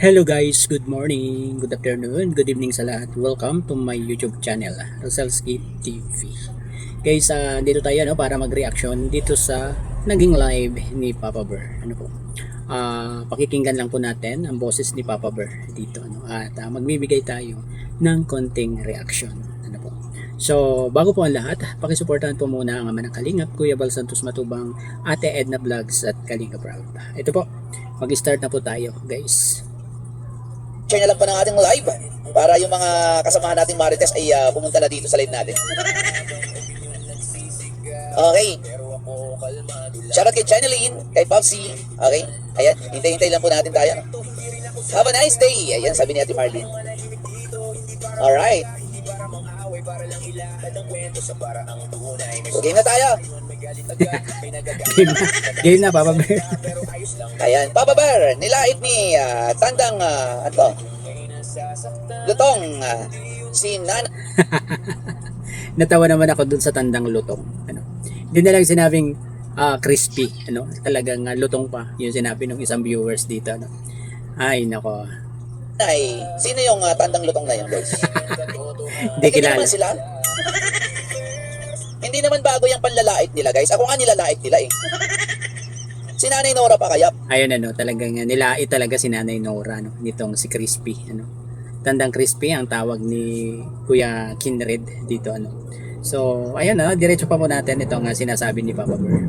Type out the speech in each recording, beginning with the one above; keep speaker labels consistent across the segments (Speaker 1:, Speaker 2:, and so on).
Speaker 1: Hello guys, good morning, good afternoon, good evening sa lahat. Welcome to my YouTube channel, Roselski TV. Guys, dito tayo para mag-reaction dito sa naging live ni Papa Bear. Pakikinggan lang po natin ang boses ni Papa Bear dito at magbibigay tayo ng konting reaction. So, bago po ang lahat, pakisuportahan po muna ang Ama ng Kalingap, Kuya Bal Santos Matubang, Ate Edna Vlogs at Kalinga Proud. Ito po, mag-start na po tayo guys.
Speaker 2: Share na lang po ng ating live para yung mga kasamahan nating Marites ay pumunta na dito sa live natin. Okay. Shoutout kay Channeline, kay Popsy. Okay. Ayan, hintay-hintay lang po natin tayo. Have a nice day. Ayan, sabi ni Ate Marlene. Alright. Game na tayo.
Speaker 1: Game na, Papa Bear.
Speaker 2: Ayan, Papa Bear, nilait ni Tandang Lutong si Nana.
Speaker 1: Natawa naman ako dun sa Tandang Lutong. Hindi na lang sinabing crispy, talagang lutong pa yung sinabi ng isang viewers dito. Ay, nako.
Speaker 2: Ay, sino yung Tandang Lutong na yun, guys?
Speaker 1: Hindi kilala.
Speaker 2: Naman sila? Hindi naman bago yung panlalait nila, guys. Ako nga nilalait nila eh. Si Nanay Nora pa kaya?
Speaker 1: Ayun talagang nilait talaga si Nanay Nora nitong si Crispy, Tandang Crispy ang tawag ni Kuya Kinred dito So, ayun diretso pa po natin itong sinasabi ni Papa Bear.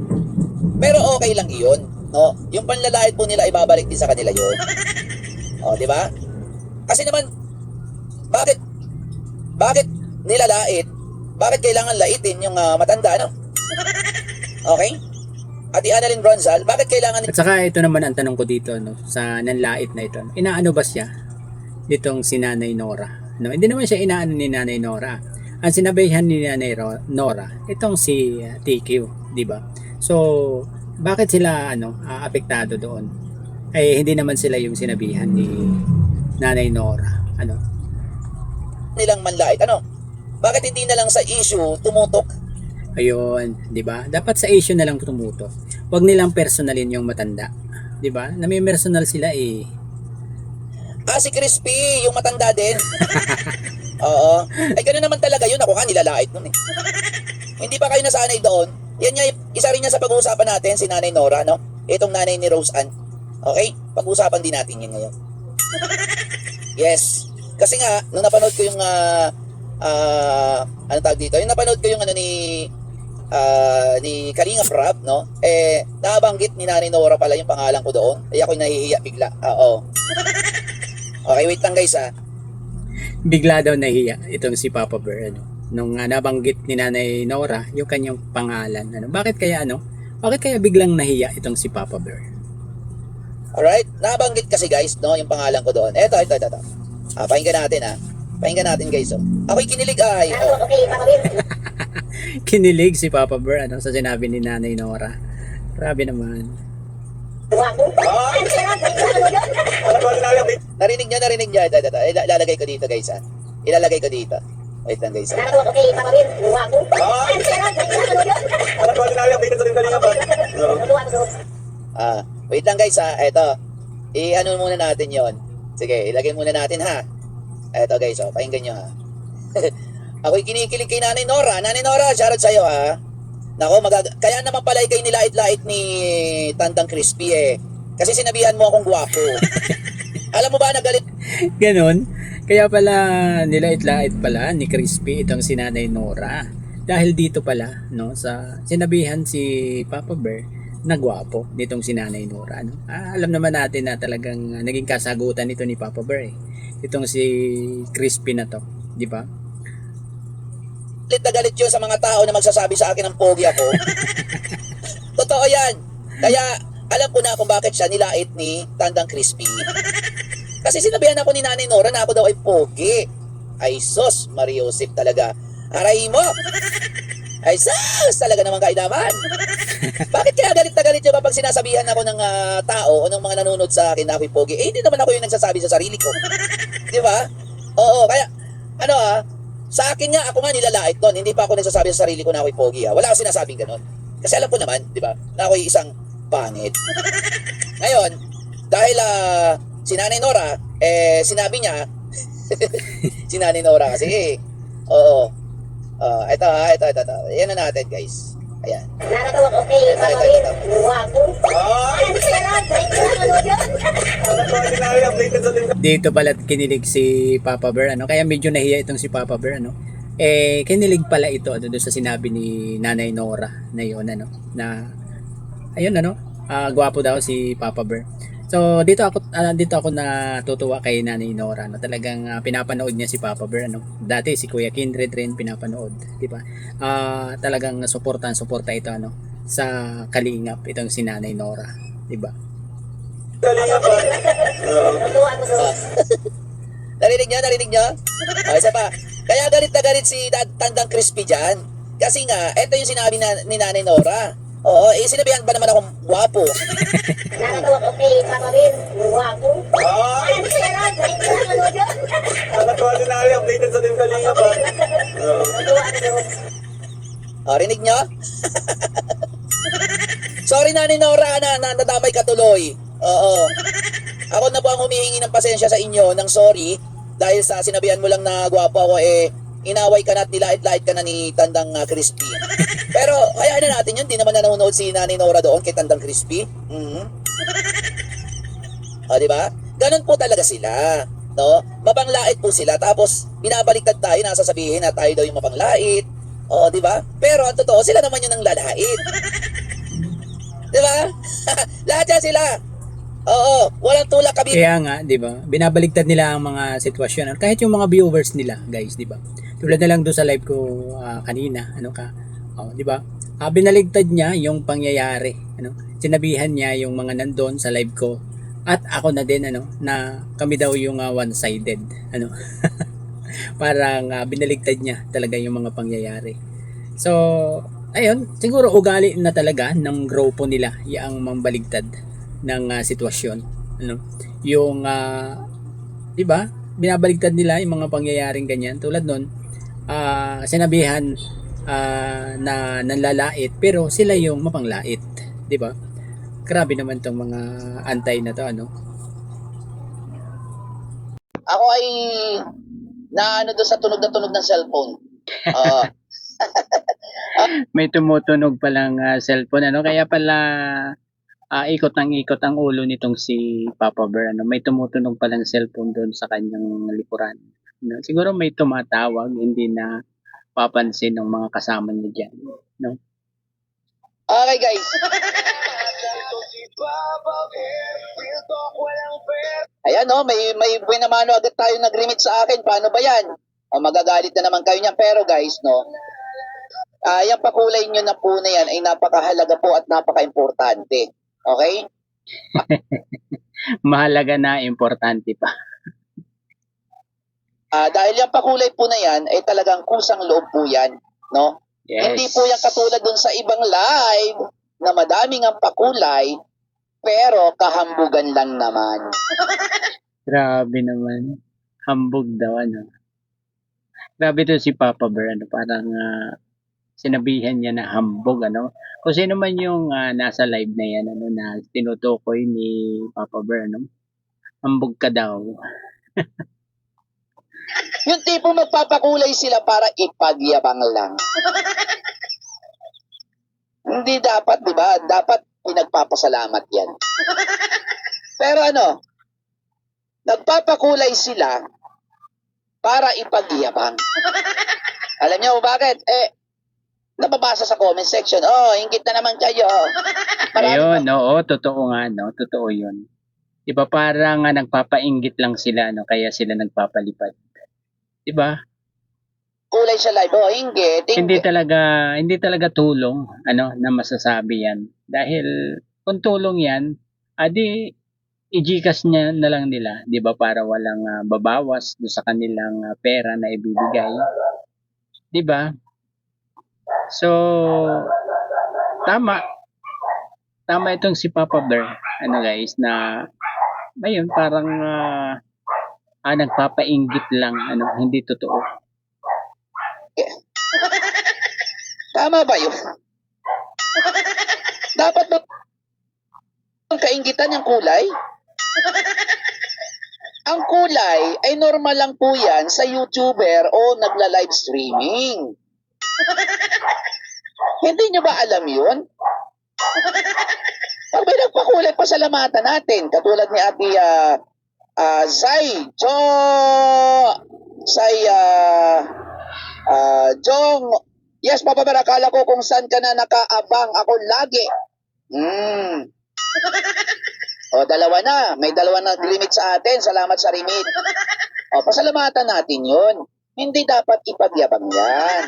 Speaker 2: Pero okay lang iyon, no? Yung panlalait po nila ibabalik din sa kanila yun. O, di ba? Kasi naman bakit nilalait? Bakit kailangan laitin yung matanda, Okay? At Annalyn Bronzal, bakit kailangan...
Speaker 1: At saka ito naman ang tanong ko dito, sa nanlait na ito. Inaano ba siya ditong si Nanay Nora? Hindi naman siya inaano ni Nanay Nora. Ang sinabihan ni Nanay Nora, itong si TQ, di ba? So, bakit sila apektado doon? Ay hindi naman sila yung sinabihan ni Nanay Nora.
Speaker 2: Nilang manlait, Bakit hindi na lang sa issue tumutok?
Speaker 1: Ayun, 'di ba? Dapat sa issue na lang tumutok. Huwag nilang personalin yung matanda, 'di ba? Na may personal sila eh.
Speaker 2: Si Crispy, yung matanda din. Oo. Ay ganoon naman talaga yun. Ako nga nilalait nun eh. Hindi pa kayo nasanay doon. Yan nga, isa rin yan sa pag-uusapan natin, si Nanay Nora, Itong nanay ni Rose Ann. Okay? Pag-uusapan din natin yun ngayon. Yes. Kasi nga, nung napanood ko yung ano tawag dito? Yung napanood ko yung ni Kalinga Prab, nabanggit ni Nanay Nora pala yung pangalan ko doon. Ay ako'y nahihiya bigla. Oo. Okay, wait lang guys
Speaker 1: Bigla daw nahiya itong si Papa Bear nung nabanggit ni Nanay Nora yung kanyang pangalan. Bakit kaya biglang nahiya itong si Papa Bear?
Speaker 2: Alright, nabanggit kasi guys, yung pangalan ko doon. Ito. Pakinggan natin Pakinggan natin guys. Ako'y kinilig
Speaker 1: Kinilig si Papa Bear sa sinabi ni Nanay Nora. Grabe naman.
Speaker 2: Narinig niya. Ilalagay ko dito guys Ilalagay ko dito. Wait lang guys wait lang guys Eto. I-ano muna natin yon. Sige, ilagay muna natin Eto guys pakinggan nyo Ako'y kinikilig kay Nanay Nora. Nanay Nora, shoutout sa'yo Nako, kaya naman pala ikay nilait-lait ni Tandang Crispy Kasi sinabihan mo akong gwapo. Alam mo ba nagalit?
Speaker 1: Ganon. Kaya pala nilait-lait pala ni Crispy itong si Nanay Nora. Dahil dito pala, sa sinabihan si Papa Bear na gwapo nitong si Nanay Nora. Alam naman natin na talagang naging kasagutan ito ni Papa Bear Itong si Crispy na to, di ba?
Speaker 2: Galit na galit yun sa mga tao na magsasabi sa akin ng pogi ako. Totoo yan. Kaya alam ko na kung bakit siya nilait ni Tandang Crispy. Kasi sinabihan ako ni Nanay Nora na ako daw ay pogi. Ay sus, Mariosip talaga. Aray mo! Ay sus, talaga naman kaidaman. Bakit kaya galit na galit yun kapag sinasabihan ako ng tao o ng mga nanonood sa akin na ako'y pogi? Hindi naman ako yung nagsasabi sa sarili ko. Di ba? Oo, kaya sa akin nga, ako nga nilalait doon. Hindi pa ako nagsasabi sa sarili ko na ako'y pogi. Wala akong sinasabing ganun. Kasi alam ko naman, di ba, na ako'y isang pangit. Ngayon, dahil si Nanay Nora, sinabi niya, si Nanay Nora kasi, oo. Ito. Yan na natin, guys. Ayan.
Speaker 3: Nakakawag okay, papawin. Wapo.
Speaker 1: Dito pala kinilig si Papa Bear, ano? Kaya medyo nahiya itong si Papa Bear, ano? Kinilig pala ito ano, doon sa sinabi ni Nanay Nora na yun, ano? Na, ayun, ano? Gwapo daw si Papa Bear. So, dito ako natutuwa kay Nanay Nora, no? Talagang pinapanood niya si Papa Bear, ano? Dati si Kuya Kindred rin pinapanood, di ba? Talagang suporta ito, ano? Sa Kalingap, itong si Nanay Nora, di ba?
Speaker 2: Narinig nyo? Isa pa. Kaya galit na galit si Tandang Crispy dyan. Kasi nga, ito yung sinabi ni Nanay Nora. Oo, sinabihan ba naman akong gwapo?
Speaker 3: Nakakawag okay, papawin. Wapo.
Speaker 4: Updated sa Team Kalingap ba?
Speaker 2: Rinig nyo? Sorry Nanay Nora na nadamay ka tuloy. Oo. Ako na po ang humihingi ng pasensya sa inyo ng sorry dahil sa sinabihan mo lang na gwapo ako inaway ka na at nilait-lait ka na ni Tandang Crispy. Pero hayaan na natin yun, di naman na nanonood si Nanay Nora doon kay Tandang Crispy. Di ba? Ganun po talaga sila, no? Mapanglait po sila tapos binabaliktad tayo na sasabihin na tayo daw yung mapanglait. Di ba? Pero ang totoo, sila naman yun ang lalait. Di ba? Lahat yan sila. Oo, walang tulak kami.
Speaker 1: Kaya nga, 'di ba? Binabaligtad nila ang mga sitwasyon. Kahit yung mga viewers nila, guys, 'di ba? Tulad na lang doon sa live ko kanina, 'di ba? Binaligtad niya yung pangyayari, ano? Sinabihan niya yung mga nandoon sa live ko at ako na din na kami daw yung one-sided, ano. Parang binaligtad niya talaga yung mga pangyayari. So, ayun, siguro ugali na talaga ng grupo nila yung mambaligtad ng sitwasyon, ano, yung 'di ba, binabaligtad nila yung mga pangyayaring ganyan tulad nun sinabihan na nanlalait pero sila yung mapanglait, 'di ba? Grabe naman tong mga antay na to, ano.
Speaker 2: Ako ay naano doon sa tunog na tunog ng cellphone.
Speaker 1: May tumutunog palang cellphone, ano, kaya pala ikot ang ulo nitong si Papa Bear, ano. May tumutunog palang cellphone doon sa kanyang likuran, no? Siguro may tumatawag, hindi na papansin ng mga kasama niya dyan, no?
Speaker 2: Okay guys. Ayan may buenamano agad tayo nag-remit sa akin. Paano ba yan? Magagalit na naman kayo niyan. Pero guys, yung pakulay nyo na po na yan ay napakahalaga po at napaka-importante. Okay?
Speaker 1: Mahalaga na, importante pa.
Speaker 2: Dahil yung pakulay po na yan ay talagang kusang loob po yan, no?
Speaker 1: Yes.
Speaker 2: Hindi po yan katulad dun sa ibang live na madaming ang pakulay pero kahambugan lang naman.
Speaker 1: Grabe naman. Hambog daw, ano. Grabe to si Papa Bear, ano. Parang sinabihan niya na hambog, ano. Kung sino man yung nasa live na yan, ano, na tinutukoy ni Papa Bear, ano. Hambog ka daw.
Speaker 2: Yung tipo magpapakulay sila para ipagyabang lang. Hindi dapat, di ba? Dapat pinagpapasalamat yan. Pero nagpapakulay sila para ipagyabang. Alam niyo bakit? Nababasa sa comment section, inggit na naman kayo.
Speaker 1: Ayun, oo, totoo nga, no? Totoo yun. Diba parang nagpapainggit lang sila, no? Kaya sila nagpapalipad. Diba?
Speaker 2: Kulay siya live, inggit.
Speaker 1: Hindi talaga tulong, na masasabi yan. Dahil kung tulong yan, adi i-GCash niya na lang nila, 'di ba, para walang babawas do sa kanilang pera na ibibigay. 'Di ba? So tama itong si Papa Bear, guys, na ayun, parang nagpapainggit lang, hindi totoo.
Speaker 2: Tama ba yun? Dapat ba ang kainggitan yung kulay? Ang kulay ay normal lang po yan sa YouTuber o nagla-live streaming. Hindi nyo ba alam yun? Pag may nagpakulay, pasalamatan natin. Katulad ni Ate Zay, Jong. Yes, Papa Bear, akala ko kung saan ka na nakaabang. Ako lagi. O, dalawa na. May dalawa na limit sa atin. Salamat sa limit. O, pasalamatan natin yun. Hindi dapat ipagyabang yan.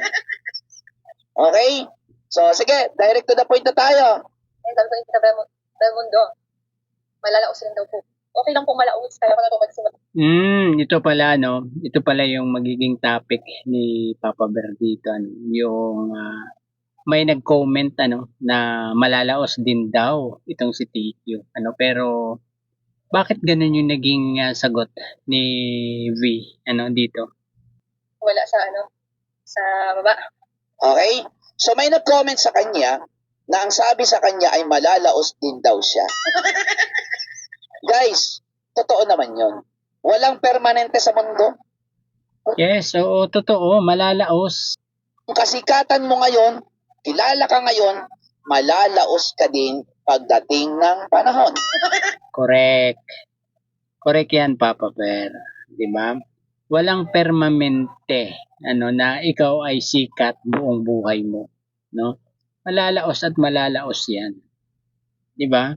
Speaker 2: Okay? So, sige. Direct to the point na tayo.
Speaker 4: Ay, sabi ko yung sa Belmondo, malalaos rin daw po. Okay lang po malaos, kaya ko na ito magsimula.
Speaker 1: Ito pala, no? Ito pala yung magiging topic ni Papa Bear dito. Ano? Yung may nag-comment ano, na malalaos din daw itong si TQ. Ano, pero bakit ganun yung naging sagot ni V ano, dito?
Speaker 4: Wala sa sa baba.
Speaker 2: Okay? So, may nag-comment sa kanya na ang sabi sa kanya ay malalaos din daw siya. Guys, totoo naman yon. Walang permanente sa mundo.
Speaker 1: Yes, oo, totoo, malalaos.
Speaker 2: Kung kasikatan mo ngayon, kilala ka ngayon, malalaos ka din pagdating ng panahon.
Speaker 1: Correct. Correct yan, Papa Bear. Di ba? Walang permanente ano, na ikaw ay sikat buong buhay mo. No? Malalaos at malalaos yan. Di ba?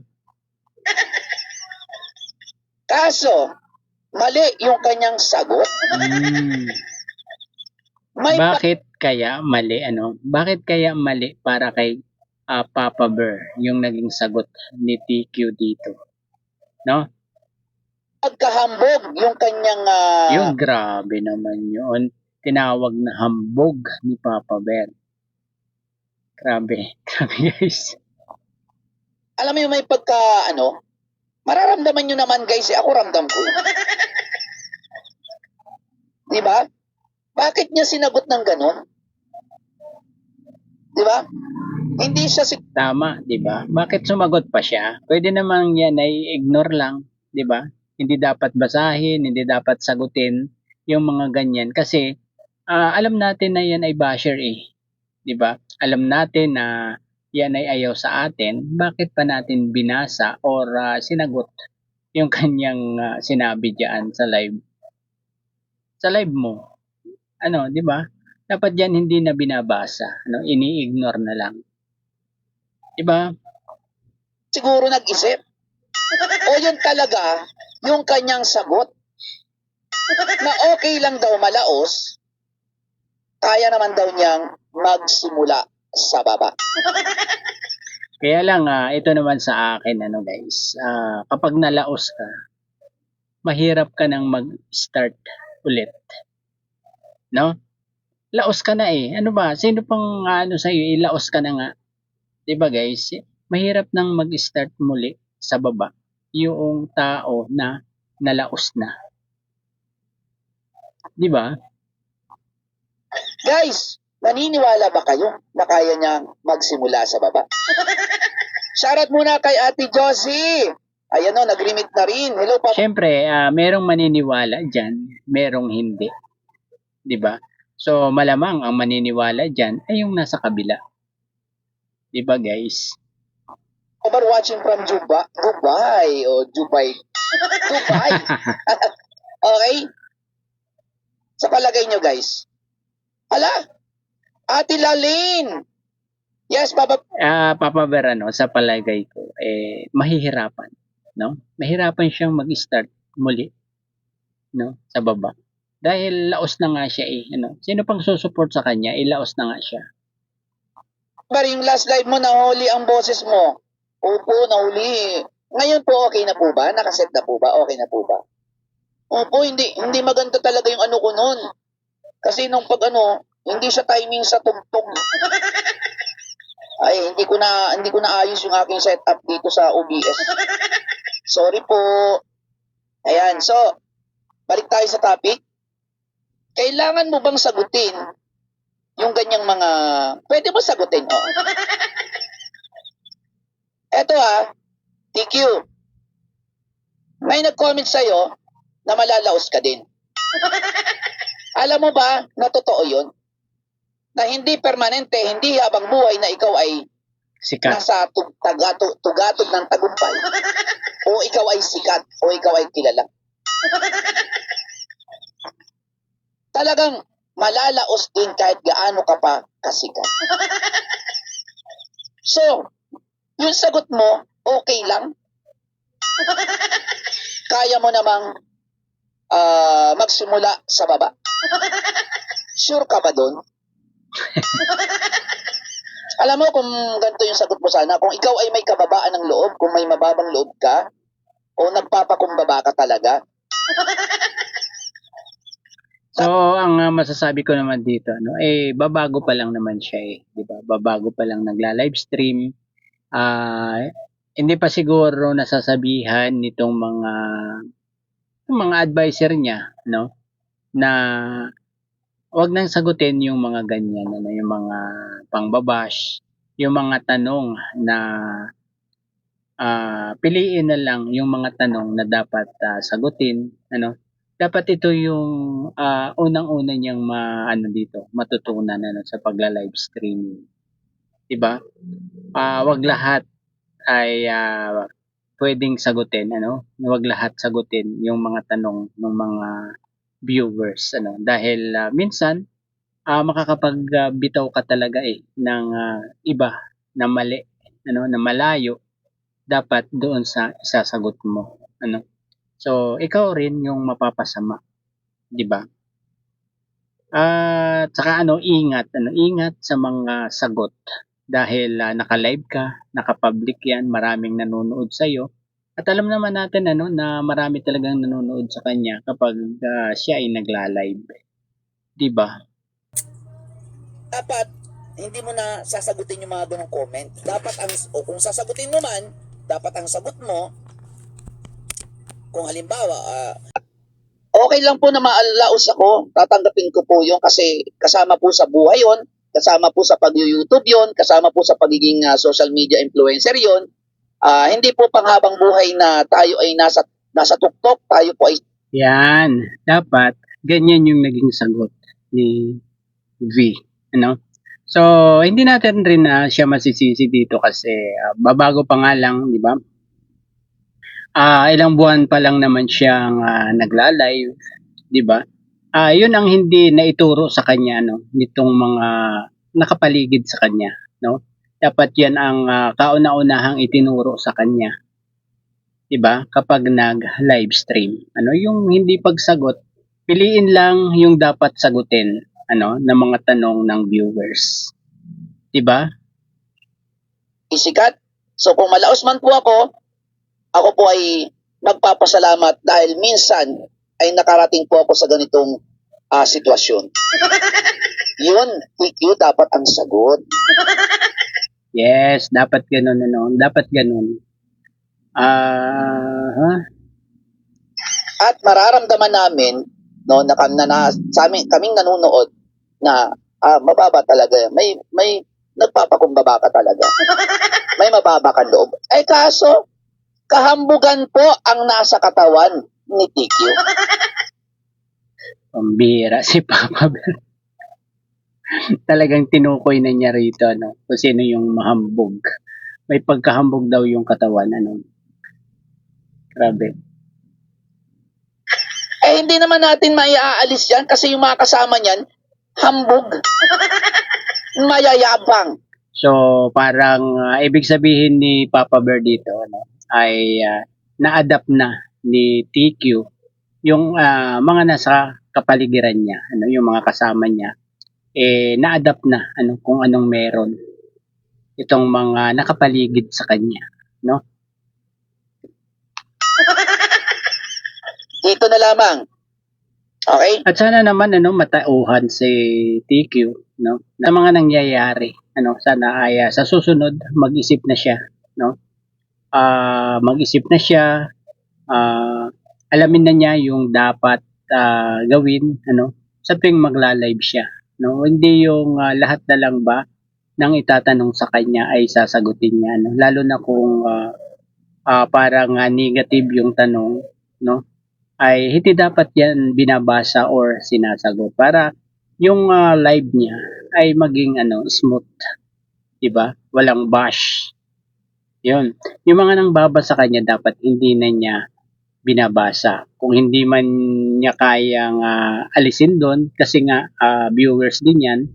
Speaker 2: Kaso, mali yung kanyang sagot. May
Speaker 1: Bakit kaya mali ano? Bakit kaya mali para kay Papa Bear yung naging sagot ni TQ dito? No?
Speaker 2: pagkahambog yung kanyang
Speaker 1: Yung grabe naman yun. Tinawag na hambog ni Papa Bear. Grabe. Grabe guys.
Speaker 2: alam mo yung may pagka mararamdaman nyo naman guys, ako ramdam ko. Di ba? Bakit niya sinagot ng ganun? Di ba? Hindi siya
Speaker 1: Tama, di ba? Bakit sumagot pa siya? Pwede namang yan ay ignore lang, di ba? Hindi dapat basahin, hindi dapat sagutin yung mga ganyan. Kasi alam natin na yan ay basher eh. Di ba? Alam natin na yan ay ayaw sa atin. Bakit pa natin binasa or sinagot yung kanyang sinabi diyan sa live? Sa live mo. Ano, di ba? Dapat yan hindi na binabasa. Ano, ini-ignore na lang. Di ba?
Speaker 2: siguro nag-isip. O yun talaga, yung kanyang sagot na okay lang daw malaos, kaya naman daw niyang magsimula sa baba.
Speaker 1: Kaya lang, ito naman sa akin, ano guys, kapag nalaos ka, mahirap ka nang mag-start ulit. No? Laos ka na eh. Ano ba? Sino pang sa'yo, ilaos ka na nga. Diba guys? Mahirap nang mag-start muli sa baba yung tao na nalaos na. Diba?
Speaker 2: Guys, naniniwala ba kayo na kaya niyang magsimula sa baba? Shoutout muna kay Ate Josie. Ayan o, nag-remit na rin. Hello, Papa.
Speaker 1: Siyempre, merong maniniwala dyan, merong hindi. Diba? So, malamang ang maniniwala dyan ay yung nasa kabila. Diba guys?
Speaker 2: Over watching from Dubai. Dubai. Okay? Sa palagay nyo, guys. Ala, Ate Lalin. Yes, Papa.
Speaker 1: Papa Bear, sa palagay ko, mahihirapan. No? Mahirapan siyang mag-start muli, no? Sa baba. Dahil laos na nga siya eh. Sino pang susupport sa kanya, laos na nga siya.
Speaker 2: Pero yung last live mo, nahuli ang boses mo. Opo, nahuli. Ngayon po, okay na po ba? Nakaset na po ba? Okay na po ba? Opo, hindi maganda talaga yung ko nun. Kasi nung hindi siya timing sa tugtog. Ay, hindi ko na ayos yung aking setup dito sa OBS. Sorry po. Ayan, so, balik tayo sa topic. Kailangan mo bang sagutin yung ganyang mga... Pwede mo sagutin, oh. Eto TQ. May nag-comment sa'yo na malalaos ka din. Alam mo ba na totoo yun? Na hindi permanente, hindi habang buhay na ikaw ay
Speaker 1: Sikat.
Speaker 2: nasa tugatog ng tagumpay, o ikaw ay sikat, o ikaw ay kilala. Talagang malalaos din kahit gaano ka pa kasikat. So, yung sagot mo, okay lang. Kaya mo namang magsimula sa baba. Sure ka ba doon? Alam mo kung ganito yung sagot mo sana, kung ikaw ay may kababaan ng loob, kung may mababang loob ka, o nagpapakumbaba ka talaga,
Speaker 1: So, ang masasabi ko naman dito, babago pa lang naman siya eh, 'di ba? Babago pa lang nagla-livestream. Hindi pa siguro nasasabihan nitong mga advisor niya, no? Na wag nang sagutin yung mga ganyan, yung mga pangbabash, yung mga tanong na piliin na lang yung mga tanong na dapat sagutin, ano? Dapat ito yung unang-una niyang matutunan sa pagla-live streaming. 'Di ba? Wag lahat ay pwedeng sagutin, Wag lahat sagutin yung mga tanong ng mga viewers, dahil minsan makakapagbitaw ka talaga ng iba na mali, na malayo dapat doon sa isasagot mo, So, ikaw rin yung mapapasama, 'di ba? At saka ingat sa mga sagot dahil naka-live ka, naka-public 'yan, maraming nanonood sa iyo. At alam naman natin na marami talagang nanonood sa kanya kapag siya ay nagla-live, 'di ba?
Speaker 2: dapat hindi mo na sasagutin yung mga ganong comment. Dapat kung sasagutin mo man, dapat ang sagot mo, kung halimbawa, okay lang po na maalaos ako, tatanggapin ko po yun kasi kasama po sa buhay yun, kasama po sa pag-YouTube yun, kasama po sa pagiging social media influencer yun. Hindi po panghabang buhay na tayo ay nasa tuktok, tayo po ay...
Speaker 1: Yan, dapat ganyan yung naging sagot ni V, So, hindi natin rin siya masisisi dito kasi babago pa nga lang, 'di ba? Ilang buwan pa lang naman siyang nagla-live, 'di ba? Yun ang hindi naituro sa kanya nitong mga nakapaligid sa kanya, Dapat 'yan ang kauna-unahang itinuro sa kanya. 'Di ba? Kapag nag-live stream, yung hindi pagsagot, piliin lang yung dapat sagutin, ng mga tanong ng viewers. 'Di ba?
Speaker 2: Isikat. So kung malaos man po ako po ay nagpapasalamat dahil minsan ay nakarating po ako sa ganitong sitwasyon. Yun, TQ, dapat ang sagot.
Speaker 1: Yes, dapat ganun, Dapat ganun.
Speaker 2: At mararamdaman namin, sa amin, kaming nanonood, na mababa talaga. May nagpapakumbaba ka talaga. May mababa kang loob. Ay kaso, kahambugan po ang nasa katawan ni TQ.
Speaker 1: Pambira si Papa Bear. Talagang tinukoy na niya rito, kung sino yung mahambog. May pagkahambog daw yung katawan, Grabe.
Speaker 2: Hindi naman natin maiaalis yan kasi yung mga kasama niyan, hambog. Mayayabang.
Speaker 1: So, parang ibig sabihin ni Papa Bear dito, ay na-adapt na ni TQ yung mga nasa kapaligiran niya, yung mga kasama niya, na-adapt na kung anong meron itong mga nakapaligid sa kanya,
Speaker 2: Dito na lamang. Okay?
Speaker 1: At sana naman matauhan si TQ, sa mga nangyayari, sana ay sa susunod mag-isip na siya, mag-isip na siya, alamin na niya yung dapat gawin, sa tuwing magla-live siya, hindi yung lahat na lang ba nang itatanong sa kanya ay sasagutin niya, lalo na kung parang negative yung tanong, ay hindi dapat yan binabasa or sinasagot para yung live niya ay maging smooth, 'di ba? Walang bash. 'Yun. Yung mga nang babasa kanya dapat hindi na niya binabasa. Kung hindi man niya kayang alisin doon kasi nga viewers din 'yan.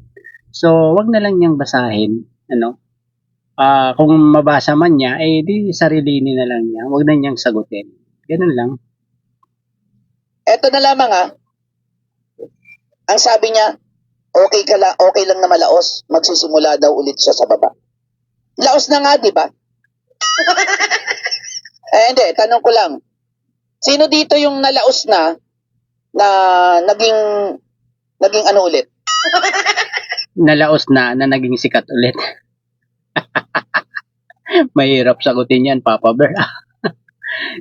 Speaker 1: So, wag na lang niyang basahin, kung mabasa man niya, di sarilinin na lang niya. Wag na niyang sagutin. Ganun lang.
Speaker 2: Eto na lamang ang sabi niya, okay lang na malaos, magsisimula daw ulit siya sa baba. Laos na nga, di ba? Hindi, tanong ko lang. Sino dito yung nalaos na naging ano ulit?
Speaker 1: Nalaos na naging sikat ulit. Mahirap sagutin yan, Papa Bear.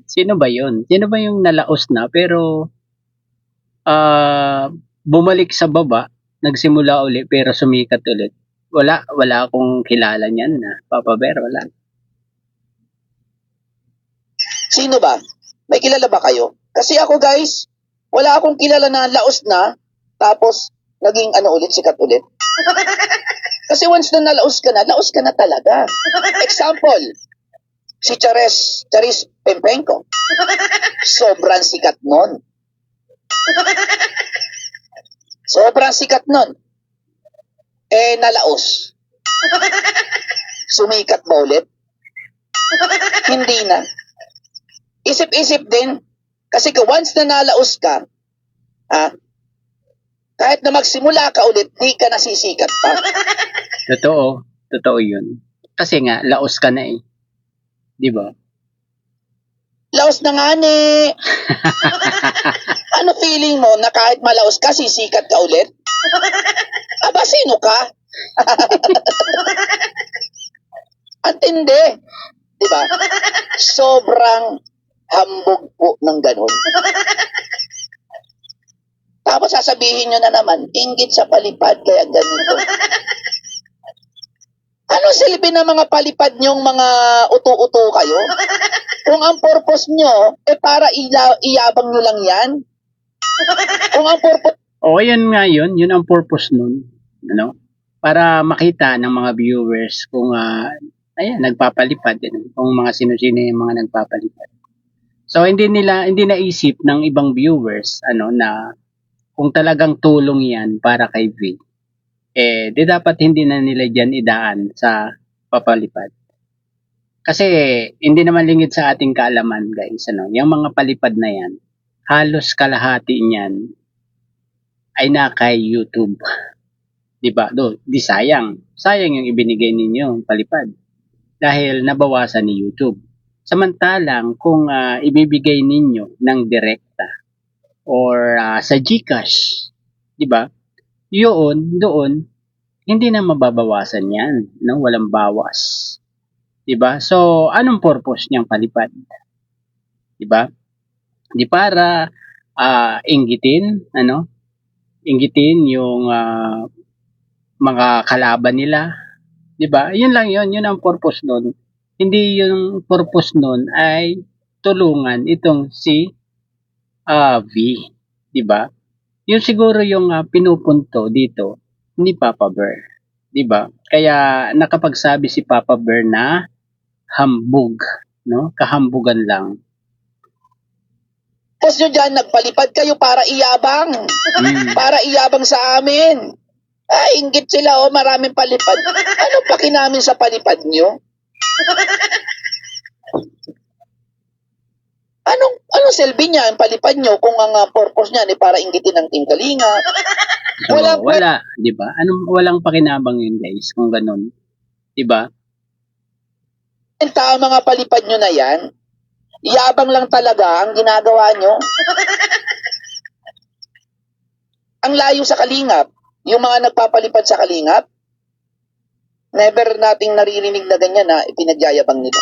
Speaker 1: Sino ba yun? Sino ba yung nalaos na pero bumalik sa baba, nagsimula ulit pero sumikat ulit? Wala akong kilala niyan na Papa Bear, wala.
Speaker 2: Sino ba? May kilala ba kayo? Kasi ako guys, wala akong kilala na laos na, tapos naging ulit, sikat ulit. Kasi once na laos ka na talaga. Example, si Charis Pempenko. Sobrang sikat nun. Nalaos. Sumikat ba ulit? Hindi na. Isip-isip din. Kasi once na nalaos ka, kahit na magsimula ka ulit, di ka nasisikat pa.
Speaker 1: Totoo yun. Kasi nga, laos ka na eh. Di ba?
Speaker 2: Laos na nga ni. Ano feeling mo na kahit malaos ka, sisikat ka ulit? Aba, sino ka? Antindi. Di ba? Sobrang hambog po ng ganun. Tapos sasabihin nyo na naman, inggit sa palipad, kaya ganito. Ano silbi ng mga palipad nyong mga uto-uto kayo? Kung ang purpose nyo, para iyabang nyo lang yan. Kung ang purpose...
Speaker 1: Yan nga yun. Yun ang purpose nun. Para makita ng mga viewers kung nagpapalipad. Kung mga sino-sino yung mga nagpapalipad. So, hindi naisip ng ibang viewers, na kung talagang tulong yan para kay V, di dapat hindi na nila dyan idaan sa papalipad. Kasi, hindi naman lingid sa ating kaalaman, guys, yung mga palipad na yan, halos kalahati niyan ay na kay YouTube. Diba? Di sayang. Sayang yung ibinigay ninyo, palipad. Dahil nabawasan ni YouTube. Samantalang kung ibibigay ninyo ng direkta or sa GCash, di ba? Doon hindi na mababawasan 'yan, walang bawas. Di ba? So, anong purpose niyang palipad? Di ba? Di para inggitin yung mga kalaban nila. Di ba? Yun lang yun ang purpose doon. Hindi yung purpose nun ay tulungan itong si V, di ba? Yun siguro yung pinupunto dito ni Papa Bear, di ba? Kaya nakapagsabi si Papa Bear na hambog, kahambugan lang.
Speaker 2: Tapos nyo dyan, nagpalipad kayo para iyabang. Para iyabang sa amin. Inggit sila, maraming palipad. Anong paki namin sa palipad nyo? Anong silbi niya ang palipad nyo kung ang purpose niya ni para inggitin ng Team Kalinga?
Speaker 1: Wala, di ba? Walang pakinabang yun, guys, kung ganun. Di ba?
Speaker 2: Ang tao mga palipad nyo na yan, yabang lang talaga ang ginagawa nyo. Ang layo sa Kalingap, yung mga nagpapalipad sa Kalingap, never nating naririnig na ganyan na ipinagyayabang nila.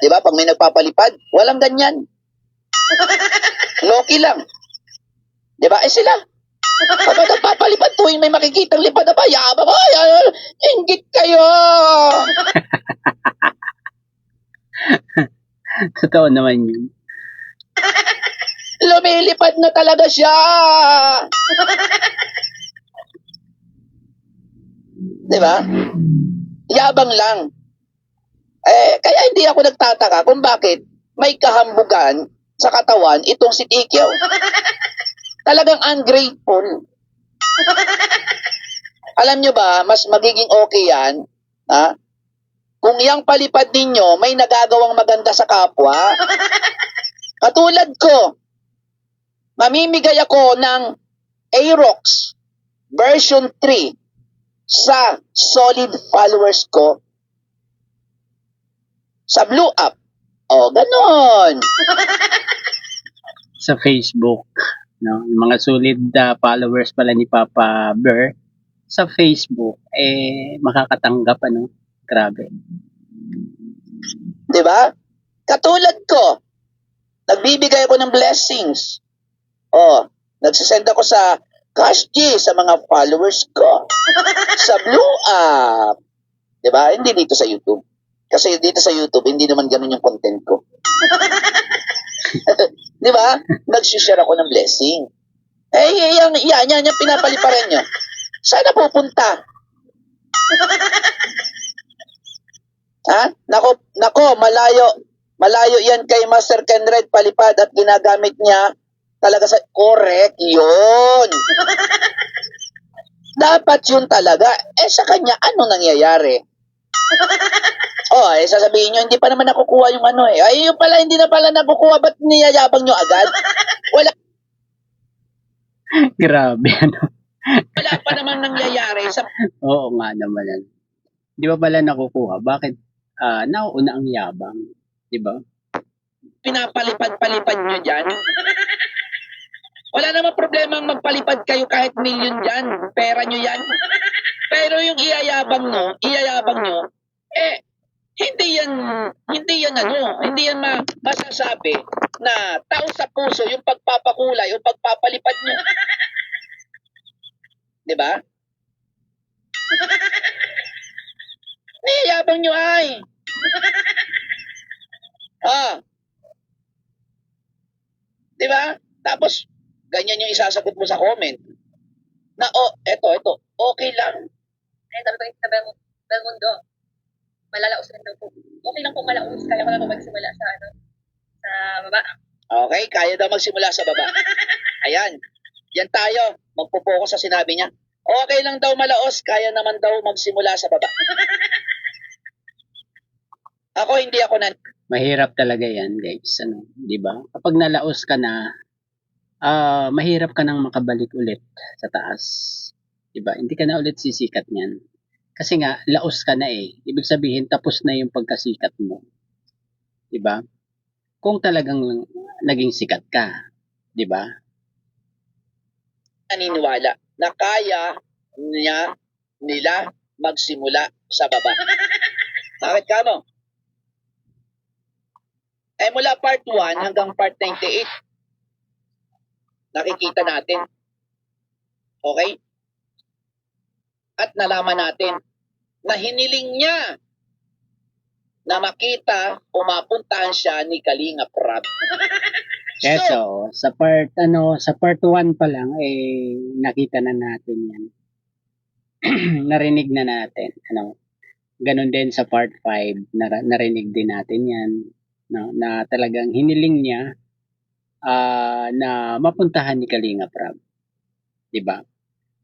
Speaker 2: Diba? Pag may nagpapalipad, walang ganyan. Loki lang. Diba? Sila. Pag nagpapalipad, tuwing may makikitang lipad na ba, yabang, inggit kayo!
Speaker 1: Totoo naman yun.
Speaker 2: lumilipad na talaga siya. Di ba? Yabang lang. Kaya hindi ako nagtataka kung bakit may kahambugan sa katawan itong si Tikyo. Talagang ungrateful. Alam nyo ba, mas magiging okay yan, ha? Kung yang palipad ninyo may nagagawang maganda sa kapwa, katulad ko, mamimigay ako ng Aerox version 3 sa solid followers ko sa Blue App. O, ganon.
Speaker 1: Sa Facebook, no? Yung mga solid followers pala ni Papa Bear sa Facebook, makakatanggap, ano? Grabe.
Speaker 2: Di ba? Katulad ko, nagbibigay ako ng blessings. O, nagsisend ako sa Cash G sa mga followers ko. Sa Blue App. Di ba? Hindi dito sa YouTube. Kasi dito sa YouTube, hindi naman ganun yung content ko. Di ba? Nag-share ako ng blessing. Yan pinapaliparan nyo. Saan na pupunta? Ha? Nako, malayo yan kay Master Kenred palipad at ginagamit niya talaga sa correct yun. Dapat yun talaga. Sa kanya, ano nangyayari? Sasabihin nyo, hindi pa naman nakukuha yung ano eh. Ay, yung pala, hindi na pala nakukuha. Ba't niyayabang nyo agad?
Speaker 1: Grabe, ano?
Speaker 2: Wala pa naman nangyayari sa
Speaker 1: Oo nga naman yan. Di ba pala nakukuha? Bakit nauuna ang yabang? Di ba?
Speaker 2: pinapalipad-palipad nyo dyan. Wala namang problema magpalipad kayo kahit million dyan. Pera nyo yan. Pero yung iyayabang nyo, hindi yan masasabi na tao sa puso yung pagpapakulay o pagpapalipad nyo. Di ba? Niyayabang nyo ay. Di ba? Tapos, ganyan yung isasagot mo sa comment. Na, eto, okay lang.
Speaker 4: Ay, sabi ko sa Belmundo, malalaos rin daw po. Okay lang po malaos, kaya ko na po magsimula sa baba.
Speaker 2: Okay, kaya daw magsimula sa baba. Ayan, yan tayo. Magpo-focus sa sinabi niya. Okay lang daw malaos, kaya naman daw magsimula sa baba. Ako, hindi ako
Speaker 1: Mahirap talaga yan, guys. Ano, di ba? Kapag nalaos ka na, mahirap ka nang makabalik ulit sa taas. Di ba? Hindi ka na ulit sisikat niyan. Kasi nga, laos ka na eh. Ibig sabihin, tapos na yung pagkasikat mo. Di ba? Kung talagang naging sikat ka. Di ba?
Speaker 2: naniniwala na kaya nila magsimula sa baba. Bakit ka mo? Mula part 1 hanggang part 98, nakikita natin. Okay? At nalaman natin na hiniling niya na makita o mapuntahan siya ni Kalinga Prab.
Speaker 1: So, sa part 1 pa lang nakita na natin 'yan. Narinig na natin, Ganon din sa part 5, narinig din natin 'yan, no, na talagang hiniling niya na mapuntahan ni Kalinga Prab. 'Di ba?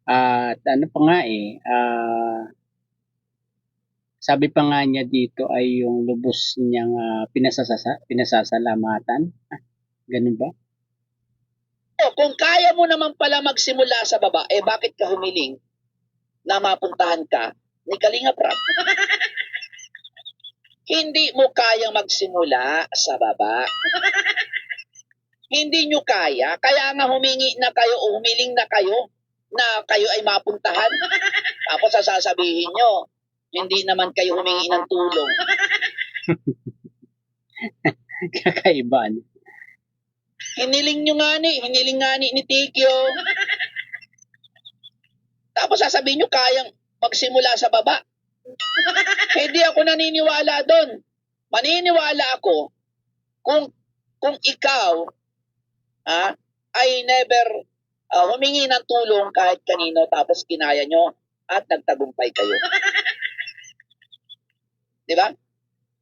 Speaker 1: At ano pa nga sabi pa nga niya dito ay yung lubos niyang pinasasalamatan. Ganun ba?
Speaker 2: Kung kaya mo naman pala magsimula sa baba, bakit ka humiling na mapuntahan ka ni Kalinga Prab? Hindi mo kayang magsimula sa baba. Hindi nyo kaya nga humingi na kayo o humiling na kayo na kayo ay mapuntahan. Tapos sasabihin nyo, hindi naman kayo humingi ng tulong.
Speaker 1: Kakaiba.
Speaker 2: Hiniling nga ni Tikyo. Tapos sasabihin nyo, kayang magsimula sa baba. Hindi ako naniniwala doon. Maniniwala ako kung ikaw ay never humingi ng tulong kahit kanino tapos kinaya nyo at nagtagumpay kayo. Di ba?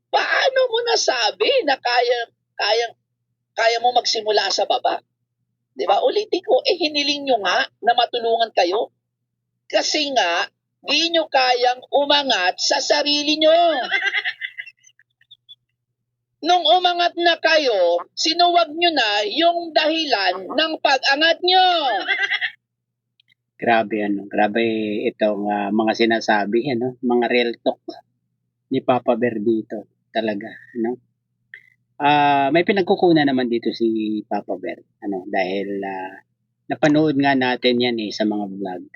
Speaker 2: Paano mo nasabi na kaya mo magsimula sa baba? Di ba? Ulitin ko, hiniling nyo nga na matulungan kayo. Kasi nga, di nyo kayang umangat sa sarili nyo. Nung umangat na kayo, sinuwag nyo na yung dahilan ng pag-angat nyo.
Speaker 1: Grabe itong mga sinasabi, mga real talk ni Papa Bear dito talaga, may pinagkukunan naman dito si Papa Bear, dahil napanood nga natin yan sa mga vlog,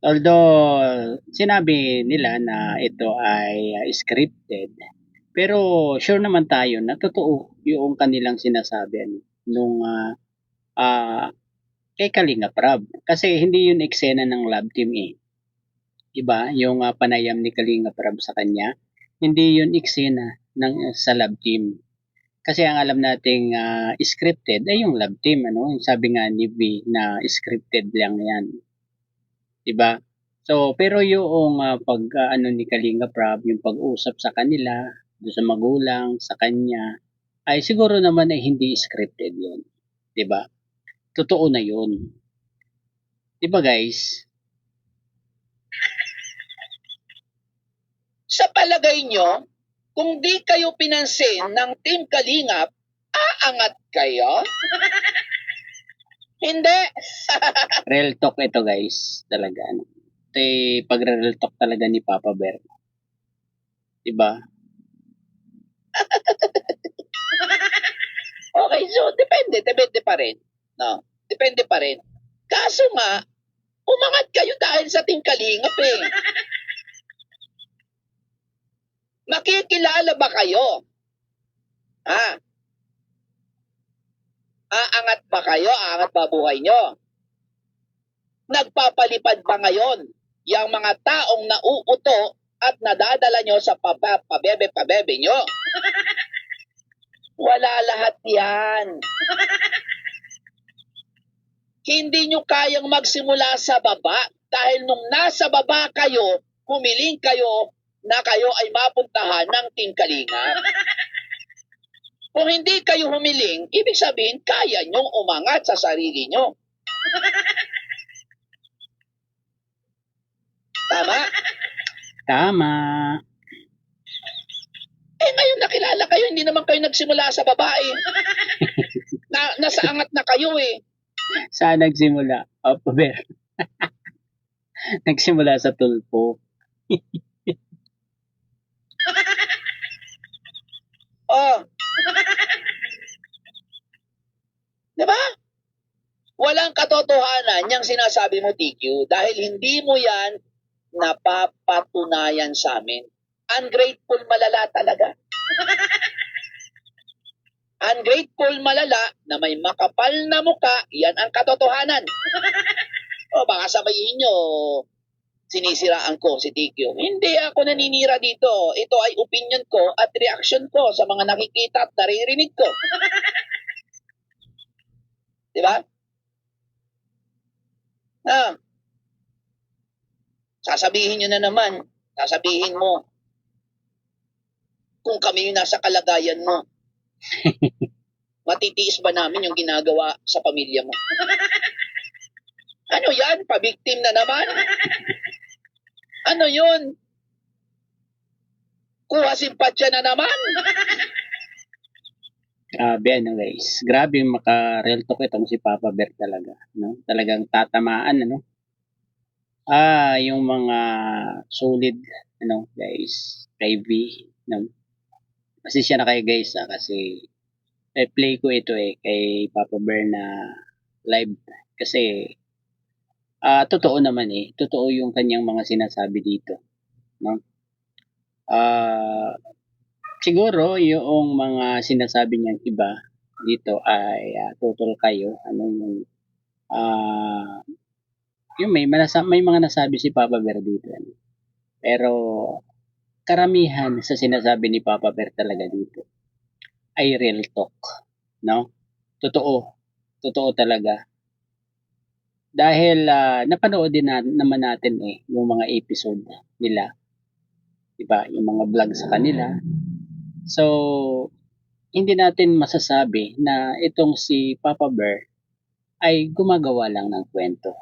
Speaker 1: Although sinabi nila na ito ay scripted, pero sure naman tayo na totoo yung kanilang sinasabi nung kay Kalinga Prab. Kasi hindi yun eksena ng love team Iba, yung panayam ni Kalinga Prab sa kanya, hindi yun eksena sa love team. Kasi ang alam nating scripted ay yung love team. Sabi nga ni V na scripted lang yan. Diba? So, pero yung ni Kalinga Prab, yung pag-usap sa kanila, doon sa magulang, sa kanya, ay siguro naman ay hindi scripted yun. Diba? Totoo na yun. Diba guys?
Speaker 2: Sa palagay nyo, kung di kayo pinansin ng Team Kalingap, aangat kayo? Hindi.
Speaker 1: Real talk ito guys. Talaga. Ito pag-real talk talaga ni Papa Bear. Diba?
Speaker 2: Okay, so depende pa rin. No, depende pa rin. Kaso nga, umangat kayo dahil sa Team Kalingap Makikilala ba kayo? Aangat ba kayo? Aangat ba buhay nyo? Nagpapalipad ba ngayon yung mga taong nauuto at nadadala nyo sa pabebe nyo? Wala lahat yan. Hindi nyo kayang magsimula sa baba dahil nung nasa baba kayo, humiling kayo na kayo ay mapuntahan ng Team Kalinga. Kung hindi kayo humiling, ibig sabihin kaya nyong umangat sa sarili nyo. Tama?
Speaker 1: Tama.
Speaker 2: Ngayon nakilala kayo, hindi naman kayo nagsimula sa babae. Nasa angat na kayo
Speaker 1: Saan nagsimula? Papa Bear. Nagsimula sa tulpo.
Speaker 2: Diba? Walang katotohanan yung sinasabi mo, TQ, dahil hindi mo yan napapatunayan sa amin. Ungrateful malala talaga. Ungrateful malala na may makapal na muka, yan ang katotohanan. Baka sabihin nyo, sinisiraan ko si TQ. Hindi ako naninira dito. Ito ay opinion ko at reaction ko sa mga nakikita at naririnig ko. Diba? Sasabihin nyo na naman, sasabihin mo, kung kami yung nasa kalagayan mo, matitiis ba namin yung ginagawa sa pamilya mo? Ano yan? Pabiktim na naman? Ano yun? Kuha simpatya na naman?
Speaker 1: Grabe guys. Grabe yung maka-real talk itong si Papa Bear talaga. Talagang tatamaan yung mga solid guys. Kay V. Kasi siya na kayo guys kasi play ko ito kay Papa Bear na live kasi totoo naman totoo yung kanyang mga sinasabi dito siguro yung mga sinasabi niyang iba dito ay tutol kayo yung may mga nasabi si Papa Bear dito pero karamihan sa sinasabi ni Papa Bear talaga dito ay real talk, totoo Totoo talaga. Dahil napanood din naman natin yung mga episode nila, 'di ba? Yung mga vlog sa kanila. So, hindi natin masasabi na itong si Papa Bear ay gumagawa lang ng kwento,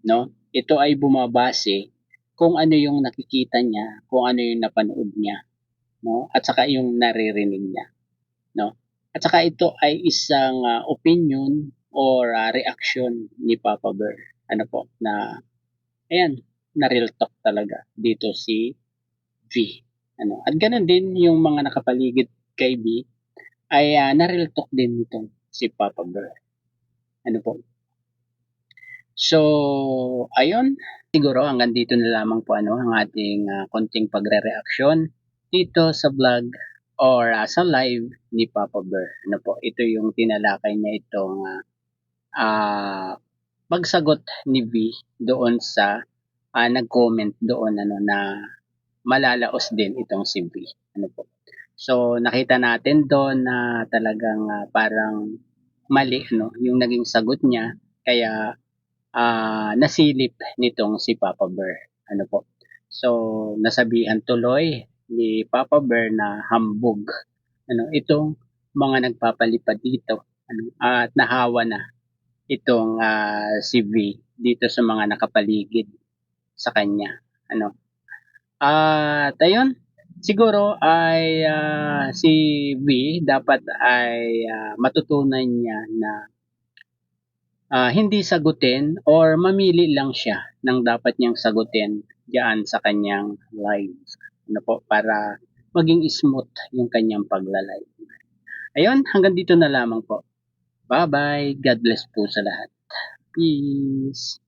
Speaker 1: no? Ito ay bumabase kung ano yung nakikita niya, kung ano yung napanood niya, no? At saka yung naririnig niya, no? At saka ito ay isang opinion or reaction ni Papa Bear. Ano po, na ayan, na real talk talaga dito si V. Ano? At ganun din yung mga nakapaligid kay V ay na real talk din itong si Papa Bear. Ano po? So, ayun, siguro hanggang dito na lamang po ang ating konting pagre-reaction dito sa vlog or sa live ni Papa Bear. Ano po, ito yung tinalakay niya itong pagsagot ni V doon sa nag-comment doon na malalaos din itong si V. Ano po. So, nakita natin doon na talagang parang mali yung naging sagot niya, kaya nasilip nitong si Papa Bear. Ano po. So, nasabihan tuloy ni Papa Bear na hambog itong mga nagpapalipad dito, at nahawa na itong si V dito sa mga nakapaligid sa kanya. At ayun, siguro ay si V dapat ay matutunan niya na hindi sagutin or mamili lang siya ng dapat niyang sagutin diyan sa kanyang live. Po, para maging smooth yung kanyang pagla-live. Ayun, hanggang dito na lamang po. Bye-bye. God bless po sa lahat. Peace.